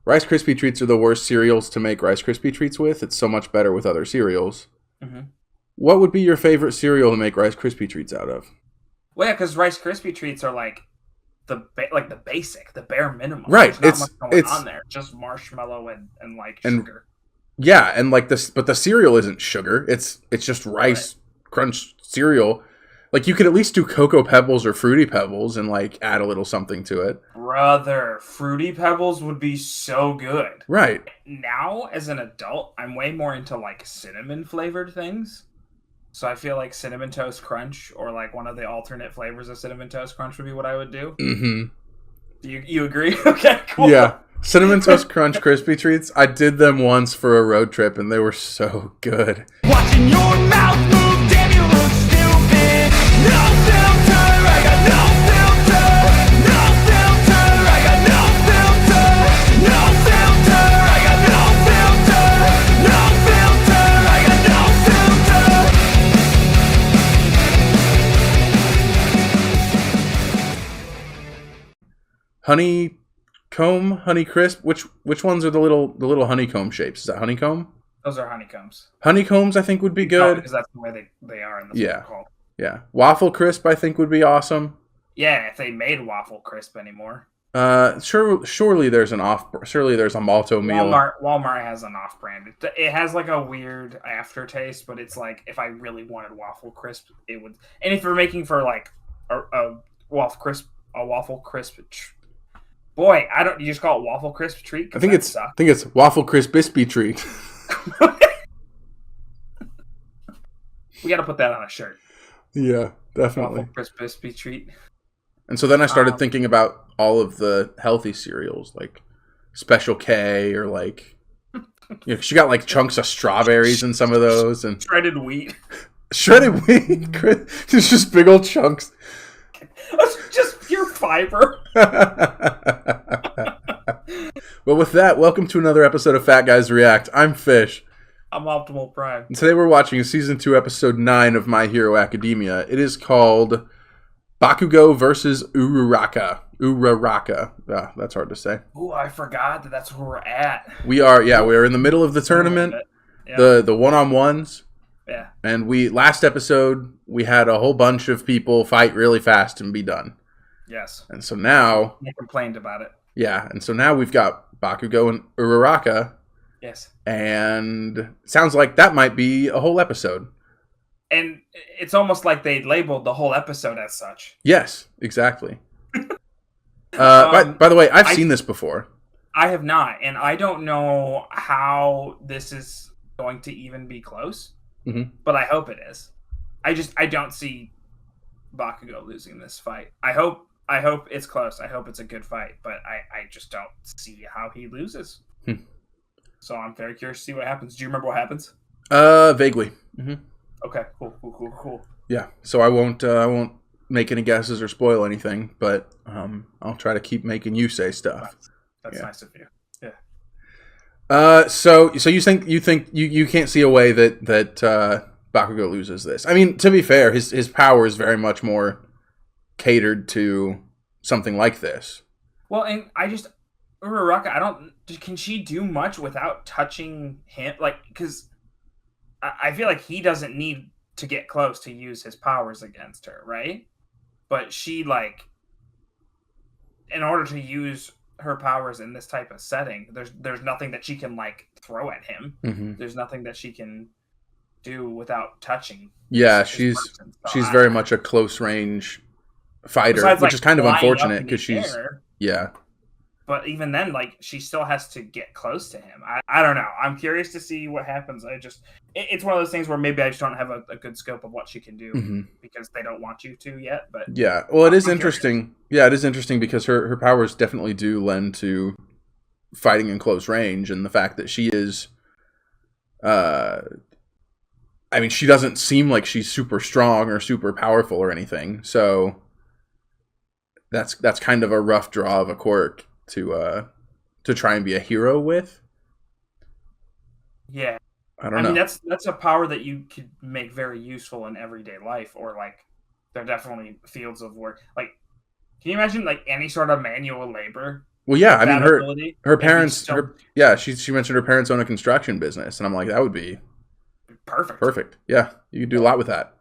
Rice Krispie treats are the worst cereals to make Rice Krispie treats with. It's so much better with other cereals. Mm-hmm. What would be your favorite cereal to make Rice Krispie treats out of? Well, yeah, because Rice Krispie treats are like the basic, the bare minimum. Right. There's not much going on there. Just marshmallow and like sugar. Yeah, and like this, but the cereal isn't sugar. It's just rice crunch cereal. Like, you could at least do Cocoa Pebbles or Fruity Pebbles and like add a little something to it. Brother, Fruity Pebbles would be so good. Right. Now, as an adult, I'm way more into like cinnamon flavored things. So I feel like Cinnamon Toast Crunch or like one of the alternate flavors of Cinnamon Toast Crunch would be what I would do. Mm-hmm. Do you agree? Okay, cool. Yeah. Cinnamon Toast Crunch Krispie Treats. I did them once for a road trip, and they were so good. Watching your mouth move, damn you look stupid. No filter, I got no filter. No filter, I got no filter. No filter, I got no filter. No filter, I got no Honeycomb, Honeycrisp. Which ones are the little honeycomb shapes? Is that honeycomb? Those are honeycombs. Honeycombs, I think, would be good. Because that's the way they are in the Yeah. called. Yeah. Waffle Crisp, I think, would be awesome. Yeah, if they made Waffle Crisp anymore. Surely there's a Malto meal. Walmart has an off-brand. It has like a weird aftertaste, but it's like if I really wanted Waffle Crisp, it would. And if you're making for like a Waffle Crisp. Boy, I don't. You just call it Waffle Crisp treat. I think it's Waffle Crisp Bispy treat. We got to put that on a shirt. Yeah, definitely. Waffle Crisp Bispy treat. And so then I started thinking about all of the healthy cereals, like Special K, or like, she got like chunks of strawberries in some of those, and shredded wheat. Shredded wheat, it's just big old chunks. Just pure fiber. Well, with that, welcome to another episode of Fat Guys React. I'm Fisch. I'm Optimal Prime. And today we're watching Season 2, Episode 9 of My Hero Academia. It is called Bakugo versus Uraraka. Uraraka. Ah, that's hard to say. Ooh, I forgot that's where we're at. We're in the middle of the tournament. Yeah. The one-on-ones. Yeah. And last episode, we had a whole bunch of people fight really fast and be done. Yes. And so now... They complained about it. Yeah, and so now we've got Bakugo and Uraraka. Yes. And it sounds like that might be a whole episode. And it's almost like they labeled the whole episode as such. Yes, exactly. By the way, I've seen this before. I have not, and I don't know how this is going to even be close. Mm-hmm. But I hope it is. I don't see Bakugo losing this fight. I hope it's close. I hope it's a good fight, but I just don't see how he loses. So I'm very curious to see what happens. Do you remember what happens? Vaguely. Mm-hmm. Okay, cool. Yeah, so I won't make any guesses or spoil anything, but I'll try to keep making you say stuff. That's nice of you. So you think you can't see a way that Bakugo loses this? I mean, to be fair, his power is very much more catered to something like this. Well, and Uraraka, can she do much without touching him? Like, because I feel like he doesn't need to get close to use his powers against her, right? But she, like, in order to use her powers in this type of setting, there's nothing that she can like throw at him. Mm-hmm. There's nothing that she can do without touching. Yeah, she's very much a close range fighter, besides, which like, is kind of flying unfortunate up because in the she's air. Yeah. But even then, like, she still has to get close to him. I don't know. I'm curious to see what happens. It's one of those things where maybe I just don't have a good scope of what she can do because they don't want you to yet. But yeah, well, it is interesting. Yeah, it is interesting because her powers definitely do lend to fighting in close range, and the fact that she is, I mean, she doesn't seem like she's super strong or super powerful or anything. So that's kind of a rough draw of a quirk to try and be a hero with. Yeah. I don't know. mean, that's a power that you could make very useful in everyday life, or like there are definitely fields of work. Like, can you imagine like any sort of manual labor? Well, yeah, I mean, that ability, her parents, so she mentioned her parents own a construction business, and I'm like, that would be perfect. perfect. Yeah, you could do a lot with that.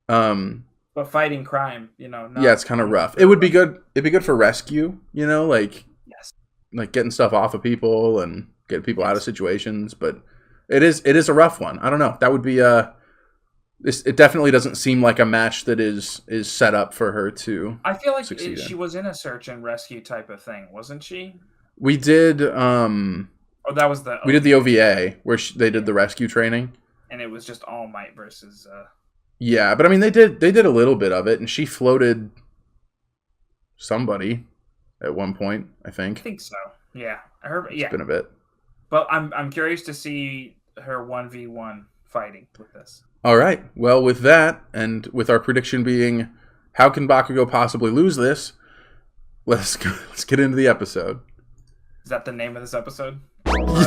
But fighting crime, not, yeah, it's kind of rough. It would be good. It'd be good for rescue, like yes, like getting stuff off of people and getting people out of situations. But it is a rough one. I don't know. That would be it definitely doesn't seem like a match that is set up for her to. I feel like succeed she was in a search and rescue type of thing, wasn't she? We did. Oh, that was the. We did the OVA where they did the rescue training, and it was just All Might versus. Yeah, but I mean, they did a little bit of it, and she floated somebody at one point. I I think think so. Yeah, it's been a bit. But I'm curious to see her 1v1 fighting with this. All right. Well, with that, and with our prediction being, how can Bakugo possibly lose this? Let's get into the episode. Is that the name of this episode?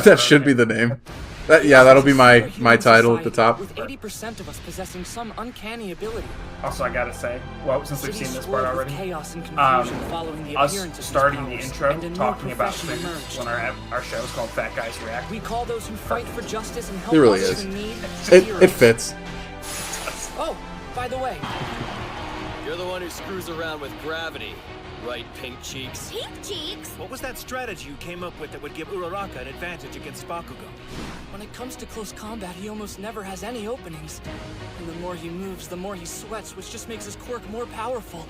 That should be the name. That'll be my title at the top. With 80% of us possessing some uncanny ability. Also, I gotta say, well, since we've seen this part already, chaos and confusion following the us appearance of starting the these powers, intro, and a new talking about profession things emerged. when our show is called Fat Guys React. We call those who fight for justice and help It really others is. in need. It heroes. fits. Oh, by the way, You're the one who screws around with gravity, right, Pink Cheeks? Pink cheeks? What was that strategy you came up with that would give Uraraka an advantage against Bakugo? when it comes to close combat, he almost never has any openings. And the more he moves, the more he sweats, which just makes his quirk more powerful.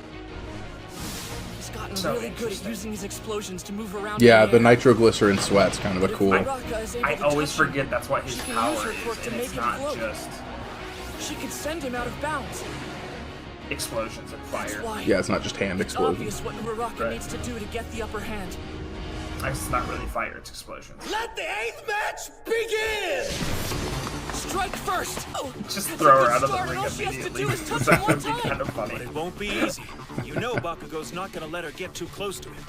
He's gotten So really good at interesting. using his explosions to move around. Yeah, in the air. nitroglycerin sweat's kind of a But if cool. Uraraka is able I to always touch him, forget that's what his she can power use her is, quirk to and make it's him not float. just She could send him out of bounds. explosions and That's fire. why Yeah, it's not just hand it's explosions. obvious what Uraraka Right. needs to do to get the upper hand. I guess it's not really fire, it's explosions. Let the 8th match begin! Strike first! Oh, Just that's throw a her good out of the start, ring and all she has to immediately. do is touch That him one would be time. kind of But funny. it won't be easy. You know Bakugo's not gonna let her get too close to him.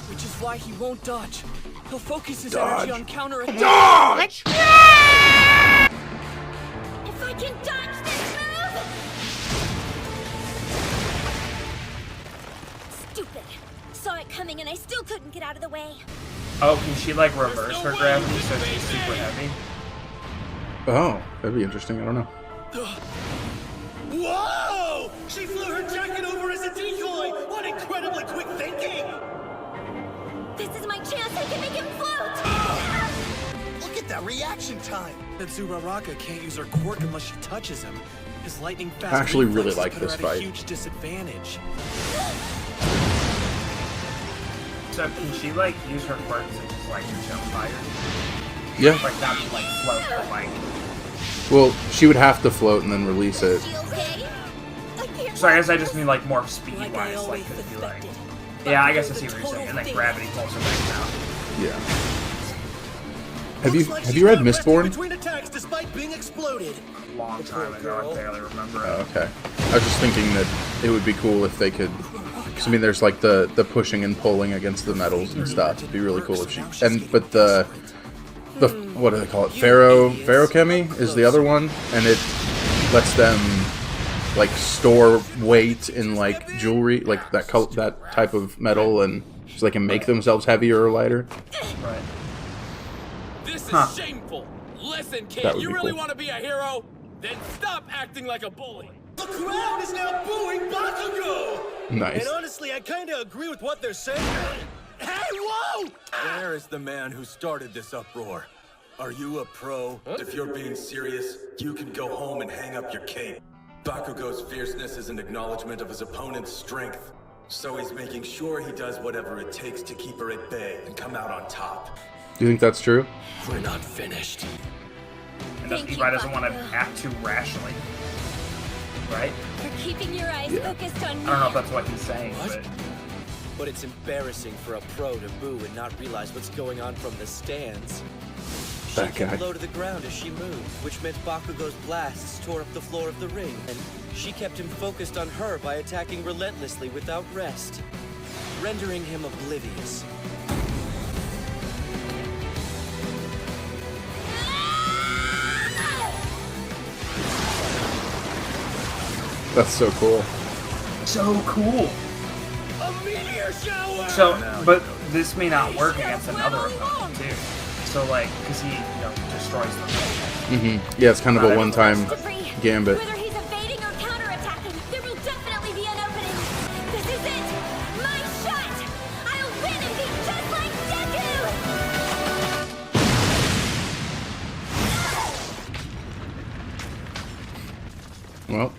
Which is why he won't dodge. He'll focus his Dodge. energy on counter-attack. Dodge! If I can dodge this move! Stupid. Saw it coming and I still couldn't get out of the way. Oh, can she like reverse her gravity so she's super heavy? Oh, that'd be interesting. I don't know. Whoa! She flew her jacket over as a decoy! What incredibly quick thinking! This is my chance. I can make him float. Look at that reaction time! That Uraraka can't use her quirk unless she touches him. His lightning fast I actually really reflexes like put her this at fight. a huge disadvantage. So can she like use her quirk to just like jump higher? Yeah. Like not be like float, but like. Well, she would have to float and then release it. She okay? I can't So I guess I just mean like more speed Like I wise, like always could it be like. suspected. Yeah, I guess I see what you're saying. And then gravity pulls her back down. Yeah. Have you read Mistborn? Between attacks despite being exploded. A long time ago, I barely remember Oh, it. okay. I was just thinking that it would be cool if they could. Because I mean, there's like the pushing and pulling against the metals and stuff. It'd be really cool if she. But the what do they call it? Ferrochemy is the other one, and it lets them like store weight in like jewelry, like that type of metal, and so they can make themselves heavier or lighter. Right. This is Huh. shameful! Listen, That kid, would you be really cool. want to be a hero? Then stop acting like a bully! The crowd is now booing Bakugo! Nice. And honestly, I kinda agree with what they're saying. Hey, whoa! Where is the man who started this uproar? Are you a pro? If you're being serious, you can go home and hang up your cape. Bakugo's fierceness is an acknowledgement of his opponent's strength. So he's making sure he does whatever it takes to keep her at bay and come out on top. Do you think that's true? We're not finished. And Thank you, Levi doesn't want to Bakugo. act too rationally. Right? For keeping your eyes Yeah. focused on me. I don't know if that's what he's saying, but But it's embarrassing for a pro to boo and not realize what's going on from the stands. She That guy. kept low to the ground as she moved, which meant Bakugo's blasts tore up the floor of the ring, and she kept him focused on her by attacking relentlessly without rest, rendering him oblivious. That's so cool. so cool. A meteor shower! So, but this may not work against another opponent too. So like, because he destroys them. Mm-hmm. Yeah, it's kind of a one-time gambit. Whether he's evading or counterattacking, there will definitely be an opening. This is it! My shot! I'll win and be just like Deku! Well,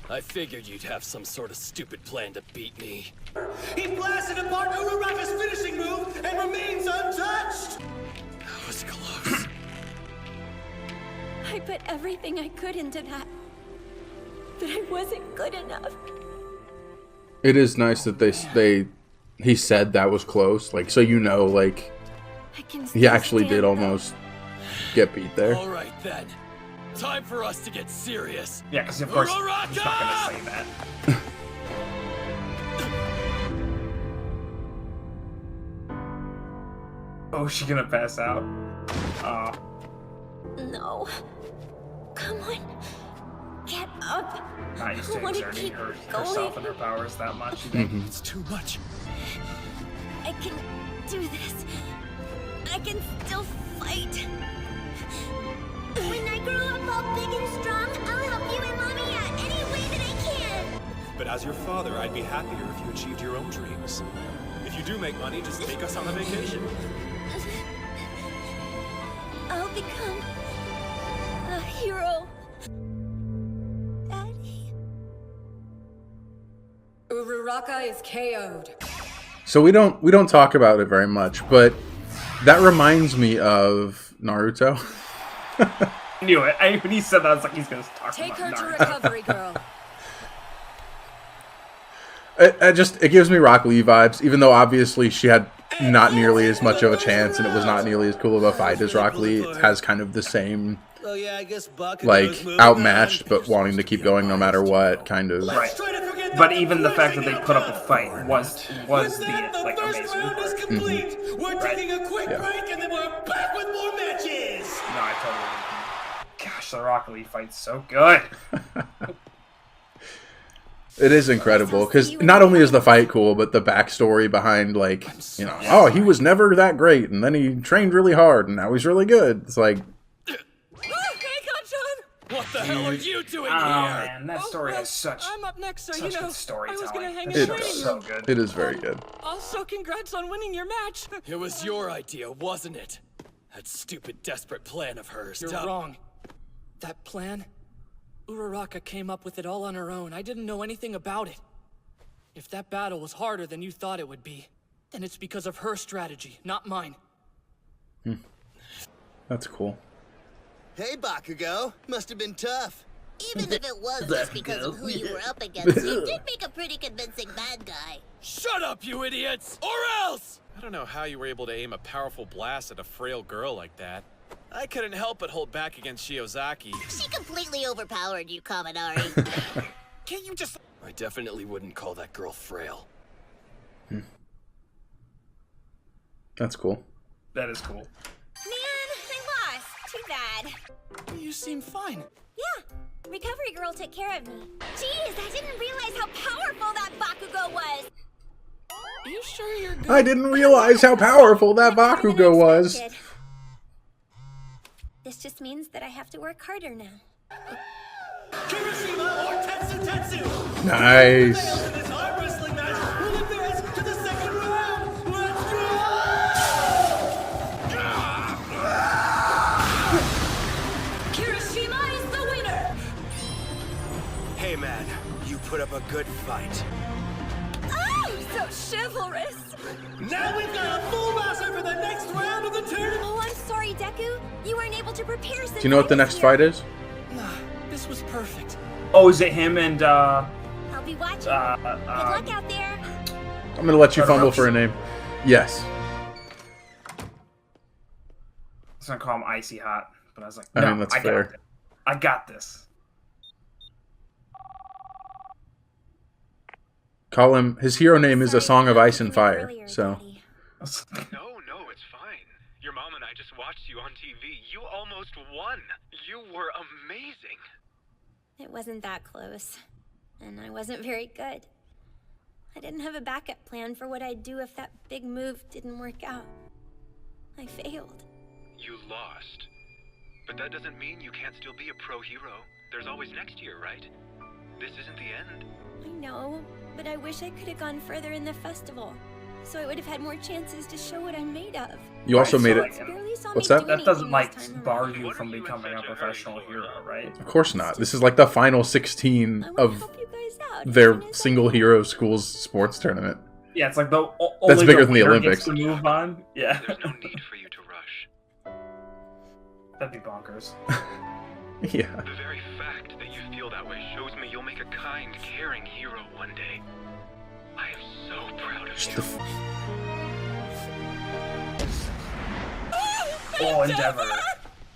I figured you'd have some sort of stupid plan to beat me. He blasted apart Uraraka's finishing move and remains untouched! That was close. I put everything I could into that. But I wasn't good enough. it is nice that he said that was close. Like, so like, I can he still actually stand did though. almost get beat there. All right then. Time for us to get serious. Yeah, because of course he's not Uraraka! gonna say that. Oh, is she gonna pass out? No. Come on. Get up. Not used I to wanna exerting keep herself going. and her powers that much. It's too much. I can do this. I can still fight. When I grow up all big and strong, I'll help you and Mommy out any way that I can. But as your father, I'd be happier if you achieved your own dreams. If you do make money, just take us on a vacation. I'll become a hero. Daddy. Uraraka is KO'd. So we don't talk about it very much, but that reminds me of Naruto. I knew it. When he said that, I was like, he's gonna talk Take her about to Naruto. recovery, girl. It gives me Rock Lee vibes, even though obviously she had not nearly as much of a chance and it was not nearly as cool of a fight as Rock Lee. It has kind of the same, Oh yeah, I guess Bakugo's like, moving outmatched on. but wanting to keep going no matter what, kind of. Right. But even the fact that they put up a fight was the like First amazing round is part. complete! We're Right. taking a quick Yeah. break and then we're back with more matches! No, I totally agree. Gosh, the Rocket League fight's so good. It is incredible, because not only is the fight cool, but the backstory behind, like, oh, he was never that great, and then he trained really hard, and now he's really good. It's like, What the hell are you doing Oh here? man, that story has such I'm up next, so such you know, good storytelling. I was gonna hang That in It show's training does. so room. good. it is very good. Also, congrats on winning your match. It was your idea, wasn't it? That stupid, desperate plan of hers. You're wrong. That plan? Uraraka came up with it all on her own. I didn't know anything about it. If that battle was harder than you thought it would be, then it's because of her strategy, not mine. That's cool. Hey, Bakugo. Must have been tough. Even if it was just because of who you were up against, you did make a pretty convincing bad guy. Shut up, you idiots! Or else! I don't know how you were able to aim a powerful blast at a frail girl like that. I couldn't help but hold back against Shiozaki. She completely overpowered you, Kaminari. Can't you just... I definitely wouldn't call that girl frail. That's cool. That is cool. Man, I lost. Too bad. You seem fine. Yeah, Recovery Girl took care of me. Jeez, I didn't realize how powerful that Bakugo was. Are you sure you're good? I didn't realize how powerful that Bakugo was. Expected. This just means that I have to work harder now. Kirishima or Tetsu Tetsu! Nice. In this arm wrestling match will advance to the second round! Let's go! Kirishima is the winner! Hey, man. You put up a good fight. Oh, so chivalrous. Now we've got a full roster for the next round of the tournament! Oh, I'm sorry, Deku. You weren't able to prepare since Do you know what the next fight is? Nah, this was perfect. Oh, is it him and I'll be watching. Good luck out there. I'm gonna let you fumble for a name. Yes. I was gonna call him Icy Hot, but I was like, I no, mean, that's I fair. got it. I got this. Call him. His hero name is A Song of Ice and Fire. Earlier, So Daddy. No, it's fine. Your mom and I just watched you on TV. You almost won. You were amazing. It wasn't that close. And I wasn't very good. I didn't have a backup plan for what I'd do if that big move didn't work out. I failed. You lost. But that doesn't mean you can't still be a pro hero. There's always next year, right? This isn't the end. I know, but I wish I could have gone further in the festival, so I would have had more chances to show what I'm made of. You also made Right, it. so, Barely saw What's me that? do That doesn't anything like this time bar around. you from becoming a professional hero, right? Of course not. This is like the final 16 I want to of help you guys out. their As soon as I single can. hero schools sports tournament. Yeah, it's like the That's only bigger the than the winner Olympics. gets to move on. Yeah, There's no need for you to rush. that'd be bonkers. Yeah. The very fact that you feel that way shows me you'll make a kind, caring hero one day. I am so proud of Just you. the f- Oh, Endeavor.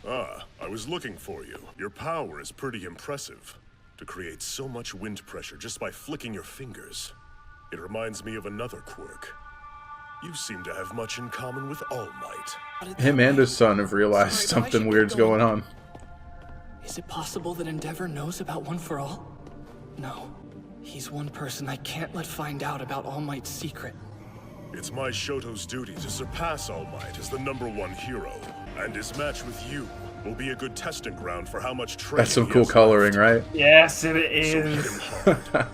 Ah, I was looking for you. Your power is pretty impressive. To create so much wind pressure just by flicking your fingers. It reminds me of another quirk. You seem to have much in common with All Might. Him and his son have realized Sorry, but I something should get weird's going. going on. Is it possible that Endeavor knows about One for All? No. He's one person I can't let find out about All Might's secret. It's my Shoto's duty to surpass All Might as the #1 hero. And his match with you will be a good testing ground for how much training That's some he cool has coloring, left. right? Yes, it So hit is. him hard.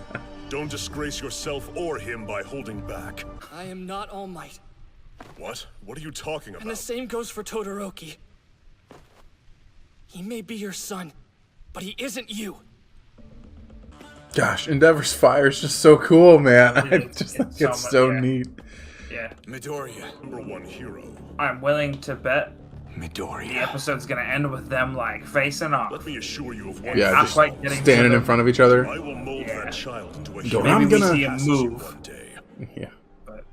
Don't disgrace yourself or him by holding back. I am not All Might. What? What are you talking And the about? same goes for Todoroki. He may be your son, but he isn't you. Gosh, Endeavor's fire is just so cool, man. I It is. just It's think it's so so much- yeah. neat. Yeah, Midoriya, #1 hero. I'm willing to bet the Midoriya. episode's gonna end with them like facing off. Let me assure you of one Yeah, Yeah, not just quite getting to standing the- in front of each other. I will mold Yeah. that child into a Go, hero I'm Maybe we gonna- see him passes you move. one day. Yeah. But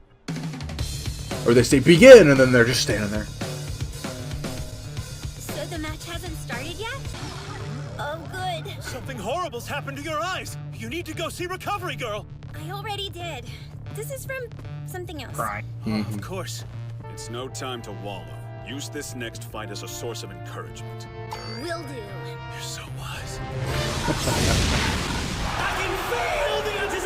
Or they say begin, and then they're just standing there. So the match hasn't started yet? Oh, good. Something horrible's happened to your eyes. You need to go see Recovery Girl. I already did. This is from something else. crying. Of course. It's no time to wallow. Use this next fight as a source of encouragement. Will do. You're so wise.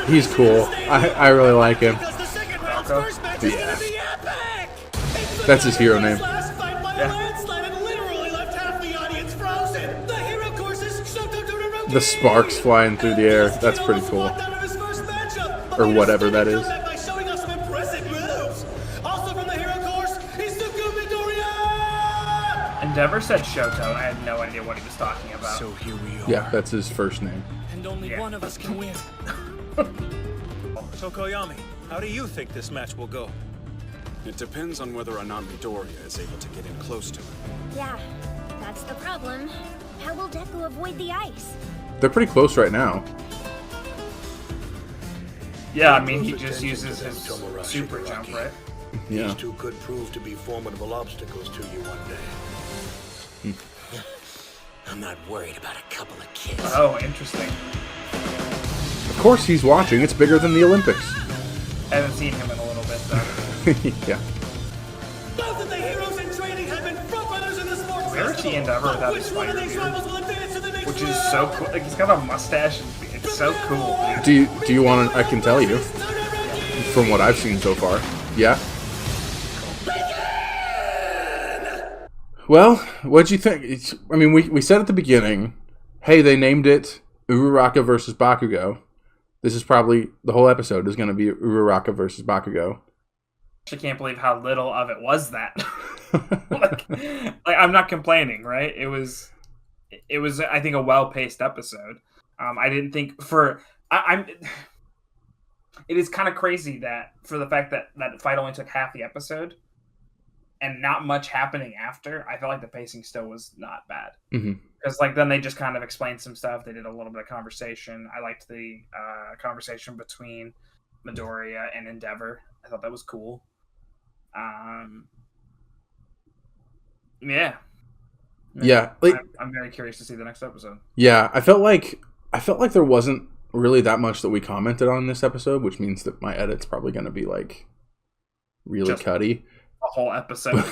He's cool. I really like him. Because the second round's Rocco? first match is Yeah. gonna be epic! That's his hero name. Last fight by Yeah. a landslide and literally left half the audience frozen. The hero course is Shoto Todoroki. The sparks flying through the air. That's pretty cool. Walked out of his first matchup, but Or made a whatever stunning that is. comeback by showing us some impressive moves. Also from the hero course, Izuku Midoriya! Endeavor said Shoto, and I had no idea what he was talking about. So here we are. Yeah, that's his first name. And only Yeah. one of us can win. Tokoyami, how do you think this match will go? It depends on whether or not Midoriya is able to get in close to him. Yeah, that's the problem. How will Deku avoid the ice? They're pretty close right now. Yeah, I mean, he just uses his super jump, right? Yeah. These two could prove to be formidable obstacles to you one day. I'm not worried about a couple of kids. Oh, interesting. Of course he's watching. It's bigger than the Olympics. I haven't seen him in a little bit, though. Yeah. Both of the heroes in training have been frontrunners in the sports We ever see Endeavor without his Which one of spider these beard? rivals will advance to the next Which is so cool. Like, he's got a mustache. And it's so cool. Do you want to? I can tell you from what I've seen so far. Yeah. Well, what'd you think? I mean, we said at the beginning, hey, they named it Uraraka versus Bakugo. This is probably the whole episode is going to be Uraraka versus Bakugo. I can't believe how little of it was that. like I'm not complaining, right? It was I think a well-paced episode. I didn't think I'm it is kind of crazy that for the fact that that fight only took half the episode and not much happening after, I felt like the pacing still was not bad. Because like then they just kind of explained some stuff. They did a little bit of conversation. I liked the conversation between Midoriya and Endeavor. I thought that was cool. Yeah. Yeah, like, I'm very curious to see the next episode. Yeah, I felt like there wasn't really that much that we commented on this episode, which means that my edit's probably going to be like really Just cutty. A whole episode.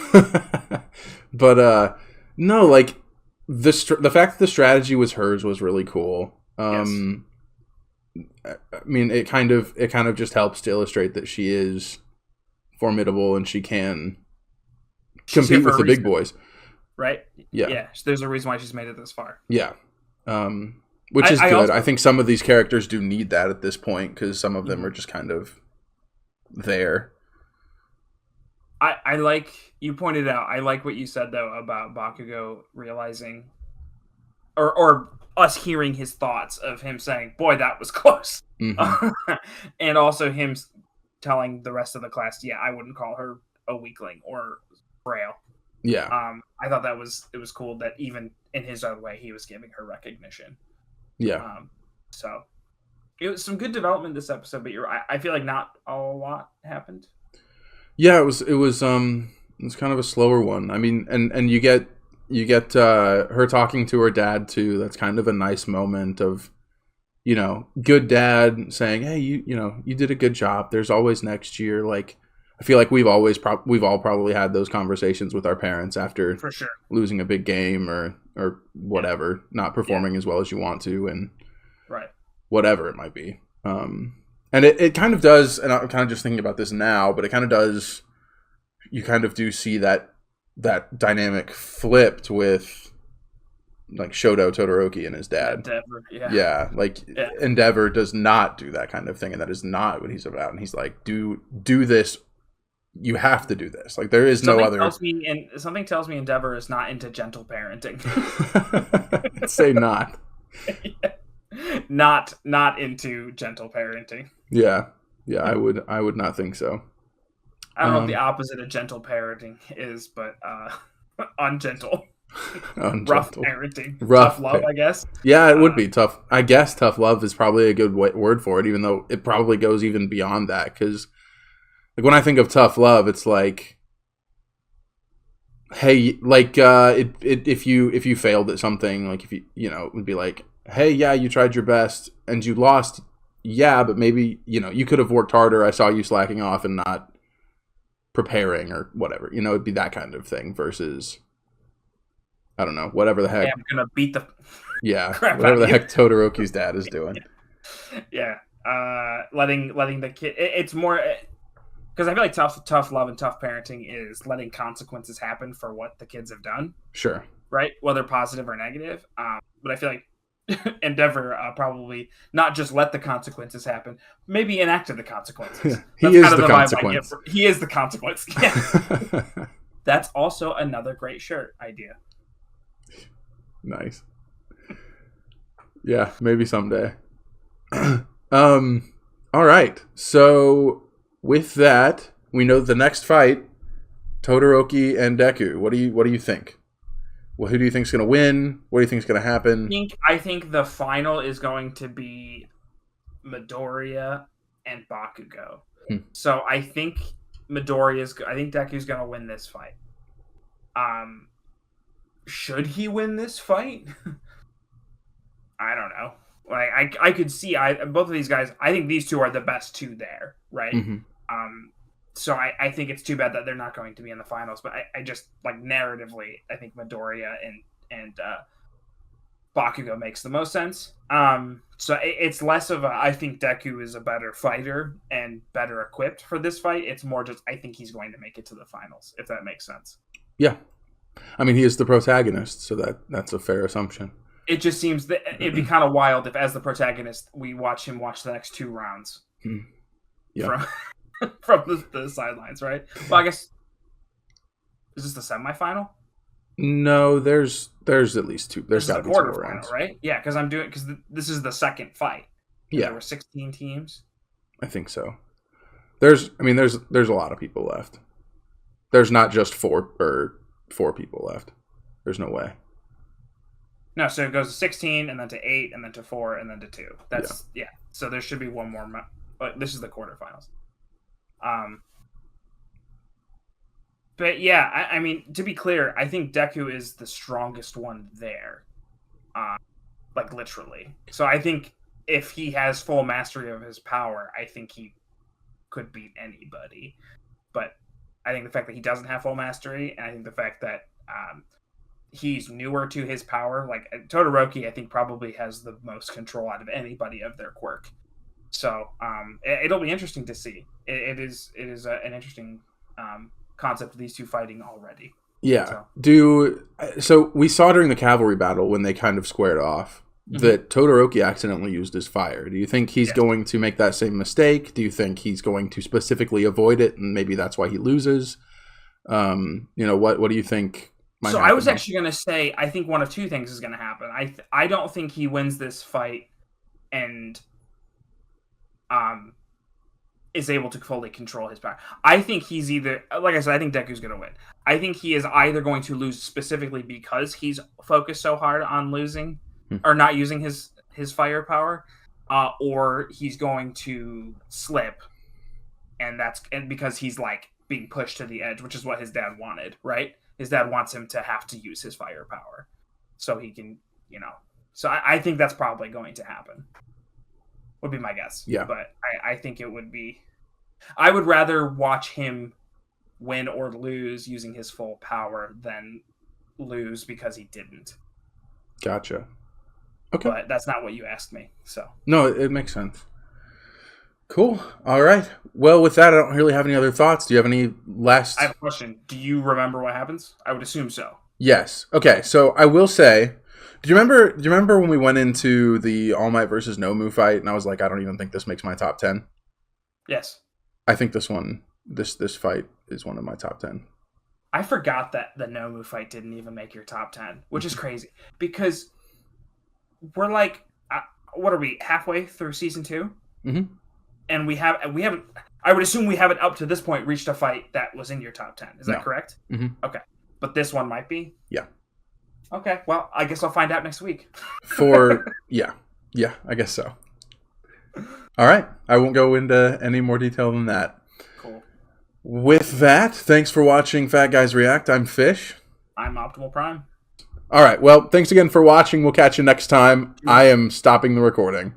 But no, like the fact that the strategy was hers was really cool. Yes. I mean, it kind of just helps to illustrate that she is formidable and she can compete with the big boys. Right? Yeah. Yeah. There's a reason why she's made it this far. Yeah. Which is good. I think some of these characters do need that at this point because some of them are just kind of there. I like, you pointed out, I like what you said, though, about Bakugo realizing, or us hearing his thoughts of him saying, boy, that was close. Mm-hmm. And also him telling the rest of the class, yeah, I wouldn't call her a weakling or frail. Yeah. I thought it was cool that even in his own way, he was giving her recognition. Yeah. So it was some good development this episode, but I feel like not a lot happened. Yeah, it was kind of a slower one. I mean, and you get her talking to her dad too. That's kind of a nice moment of, you know, good dad saying, "Hey, you did a good job. There's always next year." Like, I feel like we've all probably had those conversations with our parents after for sure losing a big game or whatever, not performing as well as you want to, and right, whatever it might be. And it kind of does, and I'm kind of just thinking about this now, but it kind of does, you kind of do see that dynamic flipped with, like, Shoto Todoroki and his dad. Endeavor, yeah. Endeavor does not do that kind of thing, and that is not what he's about. And he's like, do this. You have to no this. Like, there is no other. Something tells me Endeavor is not into gentle parenting. Say not. Yeah. Not into gentle parenting. Yeah, I would not think so. I don't know what the opposite of gentle parenting is, but ungentle. Rough parenting. Tough love, I guess. Yeah, it would be tough. I guess tough love is probably a good word for it, even though it probably goes even beyond that. Because, like, when I think of tough love, it's like, hey, like, if you failed at something, like, if it would be like, hey, yeah, you tried your best and you lost. Yeah, but maybe, you could have worked harder. I saw you slacking off and not preparing or whatever. It'd be that kind of thing versus, I don't know, whatever the heck. Hey, I'm gonna beat the whatever the heck Todoroki's dad is doing. Yeah, letting the kid. It's more because I feel like tough love and tough parenting is letting consequences happen for what the kids have done. Sure. Right, whether positive or negative. But I feel like Endeavor probably not just let the consequences happen, maybe enacted the consequences. He is the consequence. He is the consequence. Yeah. That's also another great shirt idea. Nice. Yeah, maybe someday. All right. So with that, we know the next fight, Todoroki and Deku. What do you think? Well, who do you think is going to win? What do you think is going to happen? I think the final is going to be Midoriya and Bakugo. So I think Deku's going to win this fight. Should he win this fight? I don't know. Like, I could see both of these guys. I think these two are the best two there, right? Mm-hmm. So I think it's too bad that they're not going to be in the finals. But I just, like, narratively, I think Midoriya and Bakugo makes the most sense. So it's less of I think Deku is a better fighter and better equipped for this fight. It's more just I think he's going to make it to the finals, if that makes sense. Yeah. I mean, he is the protagonist, so that's a fair assumption. It just seems that it'd be kind of wild if, as the protagonist, we watch him watch the next two rounds. Yeah. From the sidelines, right? Well, I guess, is this the semifinal? No, there's at least two. There's got to be 2 quarterfinal, rounds, right? Yeah, because this is the second fight. Yeah, there were 16 teams. I think so. There's a lot of people left. There's not just four people left. There's no way. No, so it goes to 16, and then to 8, and then to 4, and then to 2. That's yeah. So there should be one more. But this is the quarterfinals. But yeah, I mean, to be clear, I think Deku is the strongest one there. Like, literally. So I think if he has full mastery of his power, I think he could beat anybody. But I think the fact that he doesn't have full mastery, and I think the fact that he's newer to his power, like Todoroki, I think probably has the most control out of anybody of their quirk. So it'll be interesting to see. It is an interesting concept of these two fighting already. Yeah. So we saw during the cavalry battle when they kind of squared off that Todoroki accidentally used his fire. Do you think he's going to make that same mistake? Do you think he's going to specifically avoid it, and maybe that's why he loses? What do you think might happen? I was actually going to say, I think one of two things is going to happen. I don't think he wins this fight and is able to fully control his power. I think he's either, like I said, I think Deku's going to win. I think he is either going to lose specifically because he's focused so hard on losing or not using his firepower, or he's going to slip, and because he's like being pushed to the edge, which is what his dad wanted, right? His dad wants him to have to use his firepower so he can, So I think that's probably going to happen. Would be my guess. Yeah. But I think it would be... I would rather watch him win or lose using his full power than lose because he didn't. Gotcha. Okay. But that's not what you asked me, so... No, it makes sense. Cool. All right. Well, with that, I don't really have any other thoughts. Do you have any last... I have a question. Do you remember what happens? I would assume so. Yes. Okay, so I will say... Do you remember when we went into the All Might versus Nomu fight, and I was like, I don't even think this makes my top 10? Yes. I think this fight is one of my top 10. I forgot that the Nomu fight didn't even make your top 10, which is crazy. Because we're like, what are we, halfway through season 2? Mm-hmm. And we haven't, I would assume we haven't up to this point reached a fight that was in your top 10. Is that correct? Mm-hmm. Okay. But this one might be? Yeah. Okay. Well, I guess I'll find out next week. Yeah, I guess so. All right. I won't go into any more detail than that. Cool. With that, thanks for watching Fat Guys React. I'm Fish. I'm Optimal Prime. All right. Well, thanks again for watching. We'll catch you next time. I am stopping the recording.